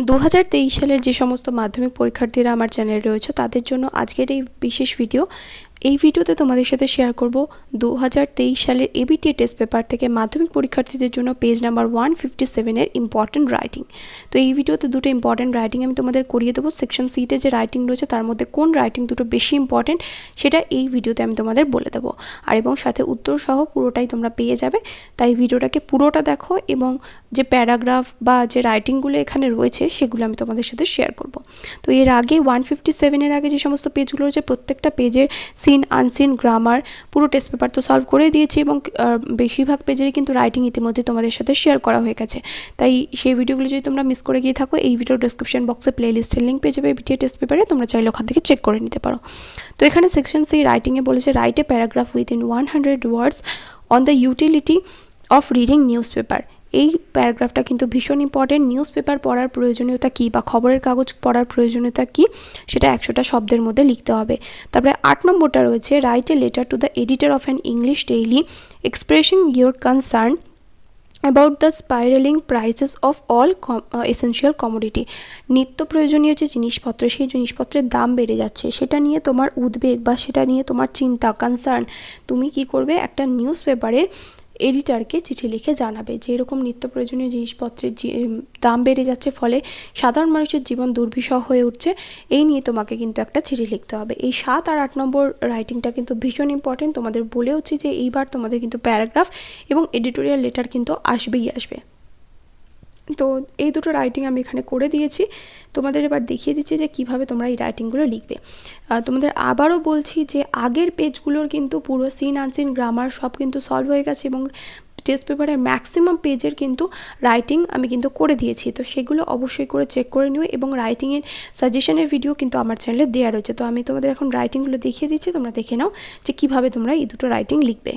2023 সালের যে সমস্ত মাধ্যমিক পরীক্ষার্থীরা আমার চ্যানেলে রয়েছে তাদের জন্য আজকের এই বিশেষ ভিডিও। এই ভিডিওতে তোমাদের সাথে শেয়ার করব 2023 সালের ABTA টেস্ট পেপার থেকে মাধ্যমিক পরীক্ষার্থীদের জন্য পেজ নাম্বার 157 এর ইম্পর্টেন্ট রাইটিং। তো এই ভিডিওতে দুটো ইম্পর্টেন্ট রাইটিং আমি তোমাদের করিয়ে দেবো। সেকশন সিতে যে রাইটিং রয়েছে তার মধ্যে কোন রাইটিং দুটো বেশি ইম্পর্টেন্ট সেটা এই ভিডিওতে আমি তোমাদের বলে দেবো, আর এবং সাথে উত্তর সহ পুরোটাই তোমরা পেয়ে যাবে। তাই ভিডিওটাকে পুরোটা দেখো এবং যে প্যারাগ্রাফ বা যে রাইটিংগুলো এখানে রয়েছে সেগুলো আমি তোমাদের সাথে শেয়ার করব। তো এর আগে 157 এর আগে যে সমস্ত পেজগুলো রয়েছে প্রত্যেকটা পেজের সিন আনসিন গ্রামার পুরো টেস্ট পেপার তো সলভ করে দিয়েছি এবং বেশিরভাগ পেজেরই কিন্তু রাইটিং ইতিমধ্যে তোমাদের সাথে শেয়ার করা হয়ে গেছে। তাই সেই ভিডিওগুলো যদি তোমরা মিস করে গিয়ে থাকো, এই ভিডিও ডেসক্রিপশন বক্সে প্লেলিস্টের লিঙ্ক পেয়ে যাবে ABTA টেস্ট পেপারে, তোমরা চাইলে ওখান থেকে চেক করে নিতে পারো। তো এখানে সেকশন সি রাইটিংয়ে বলেছে write a paragraph within 100 words on the utility of reading news paper. এই প্যারাগ্রাফটা কিন্তু ভীষণ ইম্পর্টেন্ট। নিউজ পেপার পড়ার প্রয়োজনীয়তা কী বা খবরের কাগজ পড়ার প্রয়োজনীয়তা কী সেটা 100টা শব্দের মধ্যে লিখতে হবে। তারপরে 8 নম্বরটা রয়েছে write a letter to the editor of an English daily expressing your concern about the spiralling prices of all essential commodity. নিত্য প্রয়োজনীয় যে জিনিসপত্র সেই জিনিসপত্রের দাম বেড়ে যাচ্ছে সেটা নিয়ে তোমার উদ্বেগ বা সেটা নিয়ে তোমার চিন্তা কনসার্ন তুমি কি করবে, একটা নিউজ পেপারের এডিটারকে চিঠি লিখে জানাবে যে এরকম নিত্য প্রয়োজনীয় জিনিসপত্রের দাম বেড়ে যাচ্ছে, ফলে সাধারণ মানুষের জীবন দুর্বিষহ হয়ে উঠছে। এই নিয়ে তোমাকে কিন্তু একটা চিঠি লিখতে হবে। এই 7 আর 8 নম্বর রাইটিংটা কিন্তু ভীষণ ইম্পর্টেন্ট। তোমাদের বলেওছি যে এইবার তোমাদের কিন্তু প্যারাগ্রাফ এবং এডিটোরিয়াল লেটার কিন্তু আসবেই আসবে। তো এই দুটো রাইটিং আমি এখানে করে দিয়েছি, তোমাদের এবার দেখিয়ে দিচ্ছি যে কিভাবে তোমরা এই রাইটিংগুলো লিখবে। তোমাদের আবারও বলছি যে আগের পেজগুলোর কিন্তু পুরো সিন আনসিন গ্রামার সব কিন্তু সলভ হয়ে গেছে এবং টেস্ট পেপারের ম্যাক্সিমাম পেজের কিন্তু রাইটিং আমি কিন্তু করে দিয়েছি। তো সেগুলো অবশ্যই করে চেক করে নিও এবং রাইটিংয়ের সাজেশনের ভিডিও কিন্তু আমার চ্যানেলে দেওয়া রয়েছে। তো আমি তোমাদের এখন রাইটিংগুলো দেখিয়ে দিচ্ছি, তোমরা দেখে নাও যে কীভাবে তোমরা এই দুটো রাইটিং লিখবে।